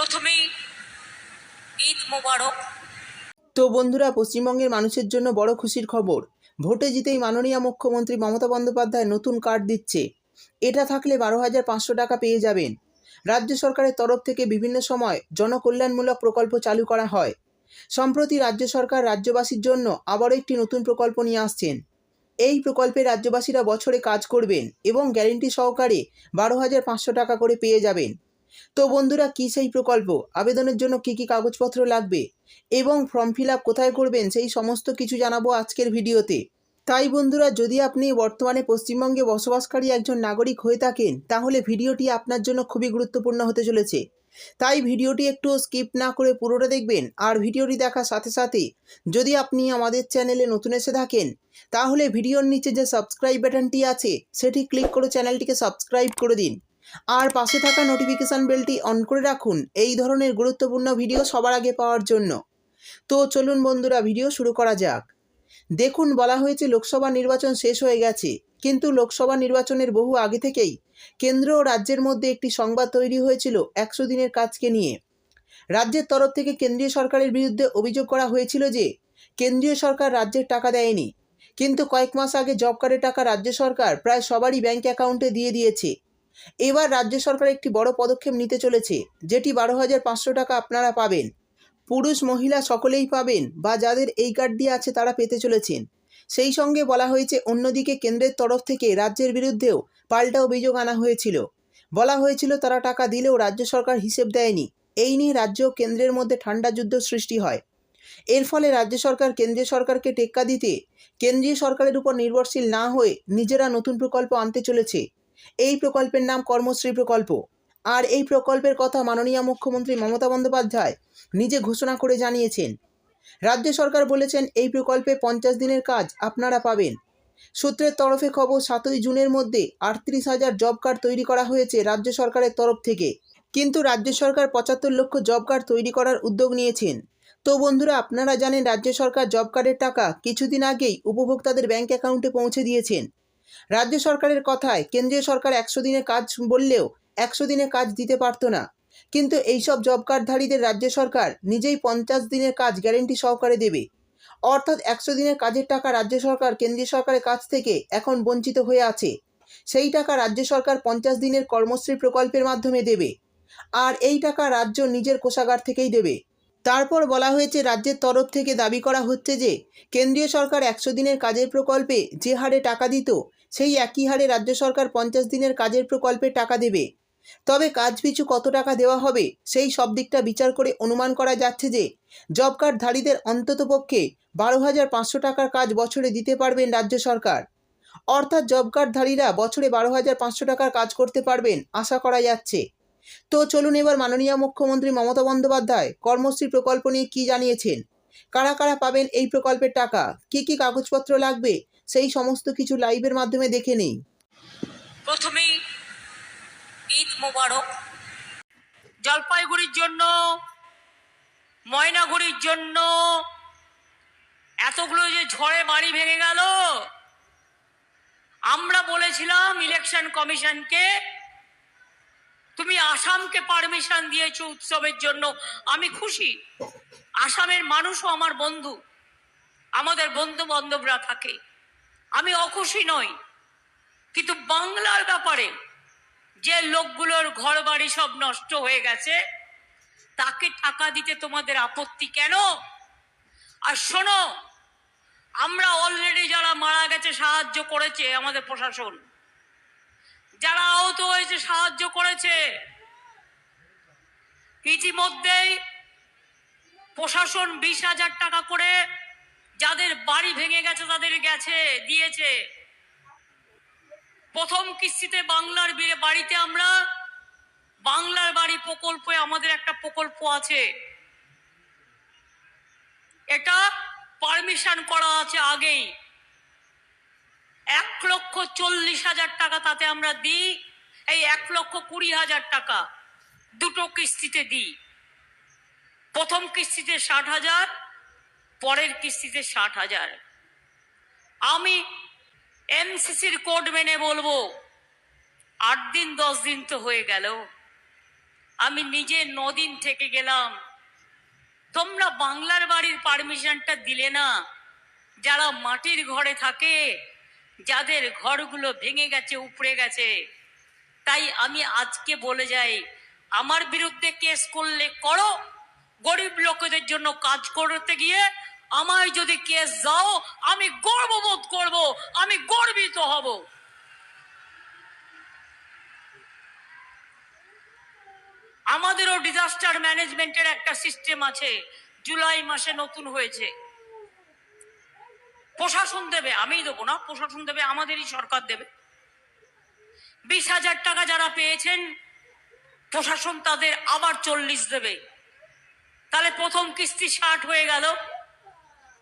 প্রথমেই ঈদ মোবারক। তো বন্ধুরা, পশ্চিমবঙ্গের মানুষের জন্য বড় খুশির খবর। ভোটে জিতেই মাননীয় মুখ্যমন্ত্রী মমতা বন্দ্যোপাধ্যায় নতুন কার্ড দিচ্ছে। এটা থাকলে 12,500 টাকা পেয়ে যাবেন। রাজ্য সরকারের তরফ থেকে বিভিন্ন সময় জনকল্যাণমূলক প্রকল্প চালু করা হয়। সম্প্রতি রাজ্য সরকার রাজ্যবাসীর জন্য আবারও একটি নতুন প্রকল্প নিয়ে আসছেন। এই প্রকল্পে রাজ্যবাসীরা বছরে কাজ করবেন এবং গ্যারেন্টি সহকারে 12,500 টাকা করে পেয়ে যাবেন। তো বন্ধুরা, কী সেই প্রকল্প, আবেদনের জন্য কী কী কাগজপত্র লাগবে এবং ফর্ম ফিল আপ কোথায় করবেন, সেই সমস্ত কিছু জানাবো আজকের ভিডিওতে। তাই বন্ধুরা, যদি আপনি বর্তমানে পশ্চিমবঙ্গে বসবাসকারী একজন নাগরিক হয়ে থাকেন, তাহলে ভিডিওটি আপনার জন্য খুবই গুরুত্বপূর্ণ হতে চলেছে। তাই ভিডিওটি একটু স্কিপ না করে পুরোটা দেখবেন। আর ভিডিওটি দেখার সাথে সাথে যদি আপনি আমাদের চ্যানেলে নতুন এসে থাকেন, তাহলে ভিডিওর নিচে যে সাবস্ক্রাইব বাটনটি আছে সেটি ক্লিক করে চ্যানেলটিকে সাবস্ক্রাইব করে দিন। আর পাশে থাকা নোটিফিকেশান বেলটি অন করে রাখুন এই ধরনের গুরুত্বপূর্ণ ভিডিও সবার আগে পাওয়ার জন্য। তো চলুন বন্ধুরা, ভিডিও শুরু করা যাক। দেখুন, বলা হয়েছে লোকসভা নির্বাচন শেষ হয়ে গেছে, কিন্তু লোকসভা নির্বাচনের বহু আগে থেকেই কেন্দ্র ও রাজ্যের মধ্যে একটি সংবাদ তৈরি হয়েছিল 100 দিনের কাজকে নিয়ে। রাজ্যের তরফ থেকে কেন্দ্রীয় সরকারের বিরুদ্ধে অভিযোগ করা হয়েছিল যে কেন্দ্রীয় সরকার রাজ্যের টাকা দেয়নি, কিন্তু কয়েক মাস আগে জব কার্ডের টাকা রাজ্য সরকার প্রায় সবারই ব্যাংক অ্যাকাউন্টে দিয়ে দিয়েছে। এবার রাজ্য সরকার একটি বড় পদক্ষেপ নিতে চলেছে, যেটি 12,500 টাকা আপনারা পাবেন। পুরুষ মহিলা সকলেই পাবেন, বা যাদের এই কার্ডটি আছে তারা পেতে চলেছেন। সেই সঙ্গে বলা হয়েছে, অন্যদিকে কেন্দ্রের তরফ থেকে রাজ্যের বিরুদ্ধেও পাল্টা অভিযোগ আনা হয়েছিল। বলা হয়েছিল তারা টাকা দিলেও রাজ্য সরকার হিসেব দেয়নি। এই নিয়ে রাজ্য ও কেন্দ্রের মধ্যে ঠান্ডা যুদ্ধ সৃষ্টি হয়। এর ফলে রাজ্য সরকার কেন্দ্রীয় সরকারকে টেক্কা দিতে কেন্দ্রীয় সরকারের উপর নির্ভরশীল না হয়ে নিজেরা নতুন প্রকল্প আনতে চলেছে। এই প্রকল্পের নাম কর্মশ্রী প্রকল্প। আর এই প্রকল্পের কথা মাননীয় মুখ্যমন্ত্রী মমতা বন্দ্যোপাধ্যায় নিজে ঘোষণা করে জানিয়েছেন। রাজ্য সরকার বলেছেন, এই প্রকল্পে 50 দিনের কাজ আপনারা পাবেন। সূত্রের তরফে খবর, 7ই জুনের মধ্যে 38,000 জব কার্ড তৈরি করা হয়েছে রাজ্য সরকারের তরফ থেকে। কিন্তু রাজ্য সরকার 75 লক্ষ জব কার্ড তৈরি করার উদ্যোগ নিয়েছেন। তো বন্ধুরা, আপনারা জানেন রাজ্য সরকার জব কার্ডের টাকা কিছুদিন আগেই উপভোক্তাদের ব্যাংক অ্যাকাউন্টে পৌঁছে দিয়েছেন। রাজ্য সরকারের কথায় কেন্দ্রীয় সরকার 100 দিনের কাজ বললেও 100 দিনের কাজ দিতে পারতো না, কিন্তু এইসব জব কার্ডধারীদের রাজ্য সরকার নিজেই 50 দিনের কাজ গ্যারেন্টি সহকারে দেবে। অর্থাৎ 100 দিনের কাজের টাকা রাজ্য সরকার কেন্দ্রীয় সরকারের কাছ থেকে এখন বঞ্চিত হয়ে আছে। সেই টাকা রাজ্য সরকার 50 দিনের কর্মশ্রী প্রকল্পের মাধ্যমে দেবে, আর এই টাকা রাজ্য নিজের কোষাগার থেকেই দেবে। তারপর বলা হয়েছে, রাজ্যের তরফ থেকে দাবি করা হচ্ছে যে কেন্দ্রীয় সরকার 100 দিনের কাজের প্রকল্পে যে হারে টাকা দিত, সেই একই হারে রাজ্য সরকার 50 দিনের কাজের প্রকল্পে টাকা দেবে। তবে কাজ পিছু কত টাকা দেওয়া হবে সেই সব দিকটা বিচার করে অনুমান করা যাচ্ছে যে জব কার্ডধারীদের অন্ততপক্ষে 12,500 টাকার কাজ বছরে দিতে পারবেন রাজ্য সরকার। অর্থাৎ জব কার্ডধারীরা বছরে 12,500 টাকার কাজ করতে পারবেন আশা করা যাচ্ছে। তো চলুন এবার মাননীয় মুখ্যমন্ত্রী মমতা বন্দ্যোপাধ্যায় কর্মশ্রী প্রকল্প নিয়ে কী জানিয়েছেন, কারা কারা পাবেন এই প্রকল্পের টাকা, কী কী কাগজপত্র লাগবে, সেই সমস্ত কিছু লাইভের মাধ্যমে দেখে নিই। প্রথমেই ঈদ মোবারক। জলপাইগুড়ির জন্য, ময়নাগুড়ির জন্য এতগুলো যে ঝড়ে বাড়ি ভেঙে গেল, আমরা বলেছিলাম ইলেকশন কমিশনকে, তুমি আসামকে পারমিশন দিয়েছো উৎসবের জন্য, আমি খুশি। আসামের মানুষও আমার বন্ধু, আমাদের বন্ধু বান্ধবরা থাকে, আমি অখুশি নই। কিন্তু বাংলার ব্যাপারে যে লোকগুলোর ঘর বাড়ি সব নষ্ট হয়ে গেছে, তাকে টাকা দিতে তোমাদের আপত্তি কেন? আর শোনো, আমরা অলরেডি যারা মারা গেছে সাহায্য করেছে আমাদের প্রশাসন, যারা আহত হয়েছে সাহায্য করেছে। ইতিমধ্যেই প্রশাসন 20,000 টাকা করে যাদের বাড়ি ভেঙে গেছে তাদের দিয়েছে। প্রথম কিস্তিতে বাংলার বাড়িতে আমরা বাংলার বাড়ি প্রকল্পে আমাদের একটা প্রকল্প আছে, এটা পারমিশন করা আছে আগেই। 1,40,000 টাকা তাতে আমরা দিই। এই 1,20,000 টাকা দুটো কিস্তিতে দিই। প্রথম কিস্তিতে 60,000, পরের কিস্তিতে 60,000। আমি এমসিসির কোড মেনে বলবো, 8 দিন 10 দিন তো হয়ে গেল, আমি নিজে 9 দিন থেকে গেলাম। তোমরা বাংলার বাড়ির পারমিশনটা দিলে না। যারা মাটির ঘরে থাকে, যাদের ঘরগুলো ভেঙে গেছে, উপড়ে গেছে, তাই আমি আজকে বলে যাই, আমার বিরুদ্ধে কেস করলে করো, গরিব লোকেদের জন্য কাজ করতে গিয়ে আমায় যদি কেস দাও, আমি গর্ববোধ করব, আমি গর্বিত হব। আমাদেরও ডিজাস্টার ম্যানেজমেন্টের একটা সিস্টেম আছে, জুলাই মাসে নতুন হয়েছে। প্রশাসন দেবে, আমিই দেবো না, প্রশাসন দেবে, আমাদেরই সরকার দেবে। 20,000 টাকা যারা পেয়েছেন, প্রশাসন তাদের আবার 40 দেবে। তাহলে প্রথম কিস্তি 60 হয়ে গেল,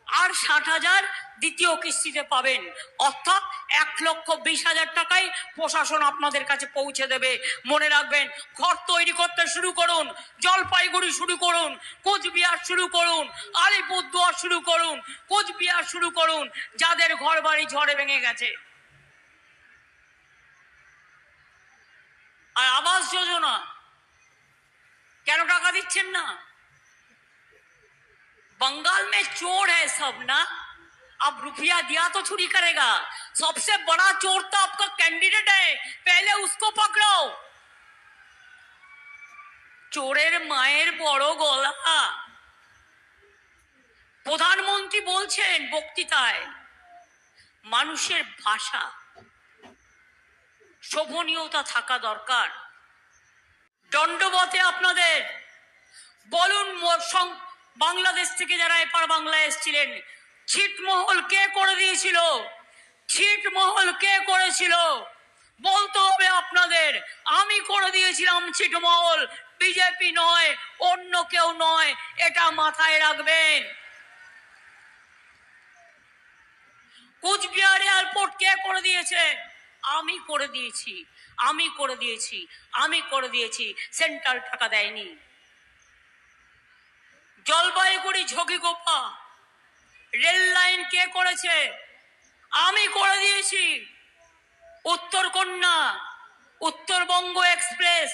আর 60,000 দ্বিতীয় কিস্তিতে পাবেন। অর্থাৎ 1,20,000 টাকায় প্রশাসন আপনাদের কাছে পৌঁছে দেবে। মনে রাখবেন, ঘর তৈরি করতে শুরু করুন, জলপাইগুড়ি শুরু করুন, কোচবিহার শুরু করুন, আলিপুরদুয়ার শুরু করুন, কোচবিহার শুরু করুন, যাদের ঘর বাড়ি ঝড়ে ভেঙে গেছে। আর আবাস যোজনা কেন টাকা দিচ্ছেন না? बंगाल में चोर है सब ना, अब रुपया दिया तो चोरी करेगा। सबसे बड़ा चोर तो आपका कैंडिडेट है, पहले उसको पकड़ो। चोरेर माয়ের বড় গলা। প্রধানমন্ত্রী বলছেন বক্তৃতায়, মানুষের ভাষা শোভনীয়তা থাকা দরকার। দণ্ডবতে আপনাদের বলুন, বাংলাদেশ থেকে যারা এপার বাংলায় এসেছিলেন, ছিটমহল কে করে দিয়েছিল? ছিটমহল কে করেছিল? বলতে হবে আপনাদের, আমি করে দিয়েছিলাম ছিটমহল, বিজেপি নয়, অন্য কেউ নয়, এটা মাথায় রাখবেন। কোচবিহার এয়ারপোর্ট কে করে দিয়েছে? আমি করে দিয়েছি, আমি করে দিয়েছি, আমি করে দিয়েছি, সেন্ট্রাল টাকা দেয়নি। জলপাইগুড়ি ঝগিগোপা রেল লাইন কে করেছে? আমি করে দিয়েছি। উত্তরকন্যা, উত্তরবঙ্গ এক্সপ্রেস,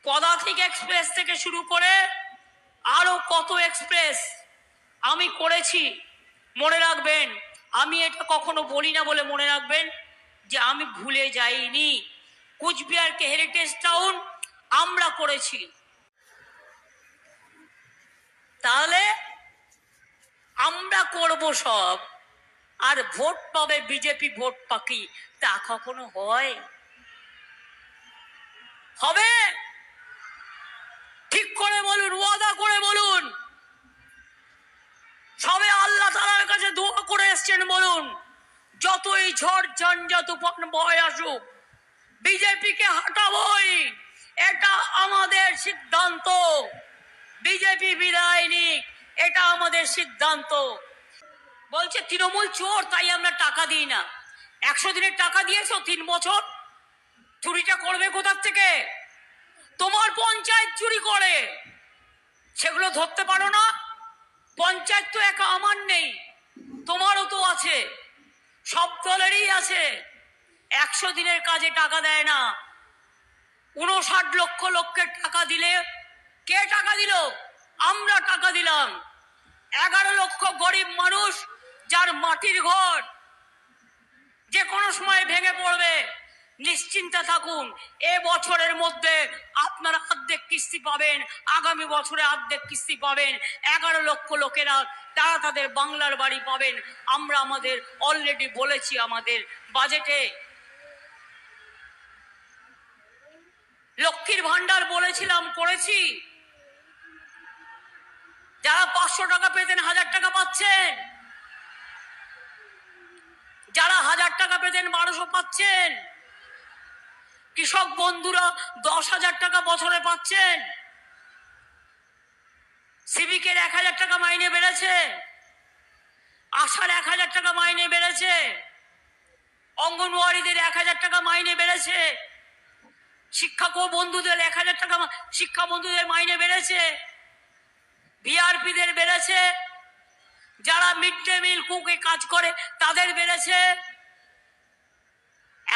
পদাতিক এক্সপ্রেস থেকে শুরু করে আরো কত এক্সপ্রেস আমি করেছি। মনে রাখবেন, আমি এটা কখনো বলি না বলে মনে রাখবেন যে আমি ভুলে যাইনি। কুচবিহারকে হেরিটেজ টাউন আমরা করেছি। তাহলে আমরা করব সব, আর ভোট পাবে বিজেপি, ভোট পাকি, তা কখনো হয়? হবে? ঠিক করে বলুন, ওয়াদা করে বলুন। সবে আল্লাহ তাআলার কাছে দোয়া করে এসছেন, বলুন যতই ঝড় ঝঞ্ঝা তুফান বয়ে আসুক, বিজেপিকে হাঁটাবই, এটা আমাদের সিদ্ধান্ত। বিজেপি বিদায় নিক, এটা আমাদের সিদ্ধান্ত। বলছে তৃণমূল চোর, তাই আমরা টাকা দিই না। 100 দিনের টাকা দিয়েছো 3 বছর, চুরিটা করবে কোথার থেকে? তোমার পঞ্চায়েত চুরি করে, সেগুলো ধরতে পারো না? পঞ্চায়েত তো একা আমার নেই, তোমারও তো আছে, সব দলেরই আছে। 100 দিনের কাজে টাকা দেয় না। 59 লক্ষ লোকের টাকা দিলে, কে টাকা দিল? আমরা টাকা দিলাম। 11 লক্ষ গরিব মানুষ, যার মাটির ঘর যে কোনো সময় ভেঙে পড়বে, নিশ্চিন্তে থাকুন, এ বছরের মধ্যে আপনারা অর্ধেক কিস্তি পাবেন, আগামী বছরে অর্ধেক কিস্তি পাবেন। 11 লক্ষ লোকেরা তারা তাদের বাংলার বাড়ি পাবেন। আমরা আমাদের অলরেডি বলেছি, আমাদের বাজেটে লক্ষ্মীর ভান্ডার বলেছিলাম, করেছি। যারা 500 টাকা পেতেন 1000 টাকা পাচ্ছেন, যারা 1000 টাকা পেতেন 1200 পাচ্ছেন। কৃষক বন্ধুরা 10,000 টাকা বছরে পাচ্ছেন। সিভিকের 1000 টাকা মাইনে বেড়েছে, আশার 1000 টাকা মাইনে বেড়েছে, অঙ্গনওয়াড়িদের 1000 টাকা মাইনে বেড়েছে, শিক্ষক বন্ধুদের 1000 টাকা, শিক্ষা বন্ধুদের মাইনে বেড়েছে, ভিআরপিদের বেড়েছে, যারা মিড ডে মিল কুকে কাজ করে তাদের বেড়েছে।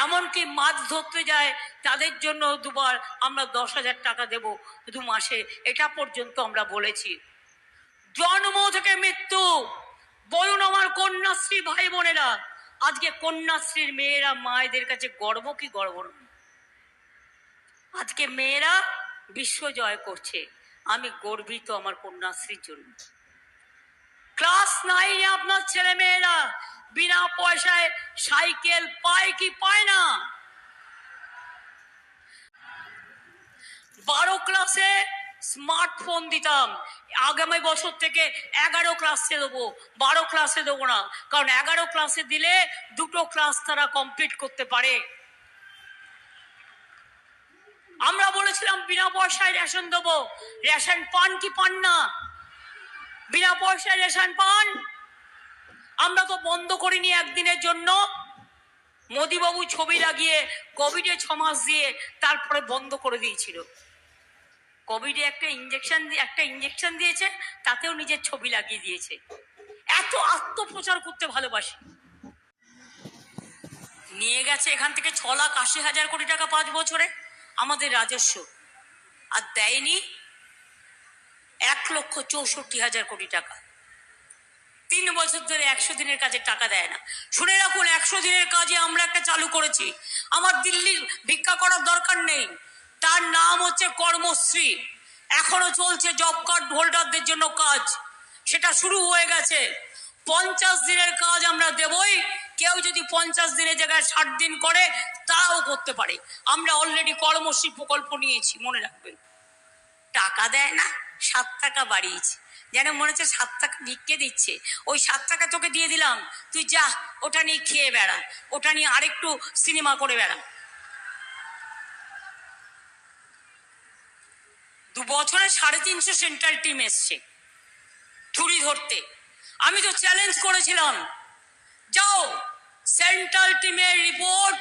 এমনকি মাছ ধরতে যায় তাদের জন্য দুবার আমরা 10,000 টাকা দেব 2 মাসে, এটা পর্যন্ত আমরা বলেছি। জন্ম থেকে মৃত্যু, বলুন আমার কন্যাশ্রী ভাই বোনেরা, আজকে কন্যাশ্রীর মেয়েরা মায়েদের কাছে গর্ব কি গর্ব না? আজকে মেয়েরা বিশ্ব জয় করছে, আমি গর্বিত আমার কন্যাশ্রীর জন্য। ক্লাস 9-এ আপনার ছেলে মেয়েরা বিনা পয়সায় সাইকেল পায় কি পায় না? 12 ক্লাসে স্মার্টফোন দিতাম, আগামী বছর থেকে 11 ক্লাসে দেবো, 12 ক্লাসে দেবো না, কারণ 11 ক্লাসে দিলে 2টো ক্লাস তারা কমপ্লিট করতে পারে। আমরা বলেছিলাম বিনা পয়সায় রেশন দেবো, রেশন পান কি পান না? বিনা পয়সায় রেশন পান? আমরা তো বন্ধ করিনি একদিনের জন্য, মোদিবাবু ছবি লাগিয়ে কোভিডে 6 মাস দিয়ে তারপরে বন্ধ করে দিয়েছিল। কোভিডে একটা ইঞ্জেকশন দিয়েছে, তাতেও নিজের ছবি লাগিয়ে দিয়েছে। এত আত্মপ্রচার করতে ভালোবাসি। নিয়ে গেছে এখান থেকে 6,80,000 কোটি টাকা 5 বছরে আমাদের রাজস্ব, আর দেয়নি 1,64,000 কোটি টাকা। 3 বছর ধরে 100 দিনের কাজে টাকা দেয় না। শুনে রাখুন, 100 দিনের কাজে আমরা একটা চালু করেছি। আমার দিল্লির ভিক্ষা করার দরকার নেই, তার নাম হচ্ছে কর্মশ্রী। এখনো চলছে জব কার্ড হোল্ডারদের জন্য কাজ, সেটা শুরু হয়ে গেছে। 50 দিনের কাজ আমরা দেবই, কেউ যদি 50 দিনের জায়গায় 60 দিন করে তারাও করতে পারে। আমরা অলরেডি কর্মশ্রী প্রকল্প নিয়েছি, মনে রাখবেন। টাকা দেয় না, 7 টাকা বাড়িয়েছে, যেন মনে হচ্ছে 7 টাকা ভিক্ষে দিচ্ছে। ওই 7 টাকা তোকে দিয়ে দিলাম, তুই যা ওটা নিয়ে খেয়ে বেড়া, ওটা নিয়ে আরেকটু সিনেমা করে বেড়া। 2 বছরে 350 সেন্ট্রাল টিম এসছে চুরি ধরতে। আমি তো চ্যালেঞ্জ করেছিলাম, যাও সেন্ট্রাল টিমের report,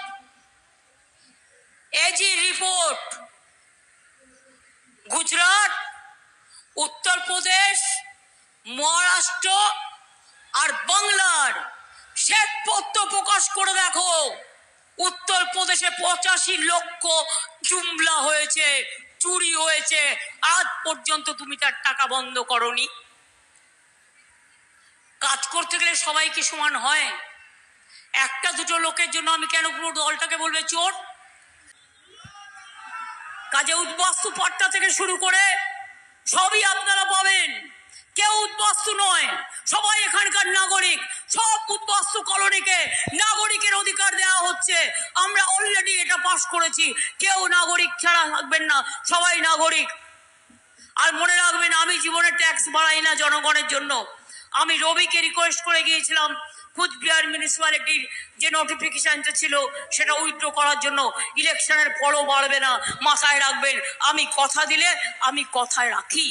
AG report Gujarat, Uttar Pradesh, Maharashtra আর বাংলার শ্বেতপত্র প্রকাশ করে দেখো। উত্তরপ্রদেশে 85 লক্ষ জুমলা হয়েছে, চুরি হয়েছে, আজ পর্যন্ত তুমি তার টাকা বন্ধ করনি। কাজ করতে গেলে সবাই কি সমান হয়? একটা দুটো লোকের জন্য আমি কেন পুরো দলটাকে বলবে চোর? কাজে উদ্বাস্তু পাট্টা থেকে শুরু করে সবই আপনারা পাবেন। কেউ উদ্বাস্তু নয়, সবাই এখানকার নাগরিক। সব উদ্বাস্তু কলোনিকে নাগরিকের অধিকার দেওয়া হচ্ছে। আমরা অলরেডি এটা পাস করেছি, কেউ নাগরিক ছাড়া থাকবেন না, সবাই নাগরিক। আর মনে রাখবেন, আমি জীবনে ট্যাক্স বাড়াই না জনগণের জন্য। আমি রবিকে রিকোয়েস্ট করে গিয়েছিলাম কুচবিহার মিউনিসিপ্যালিটির যে নোটিফিকেশনটা ছিল সেটা উইথড্র করার জন্য। ইলেকশনের পরও বাড়বে না, মাথায় রাখবেন। আমি কথা দিলে আমি কথায় রাখি।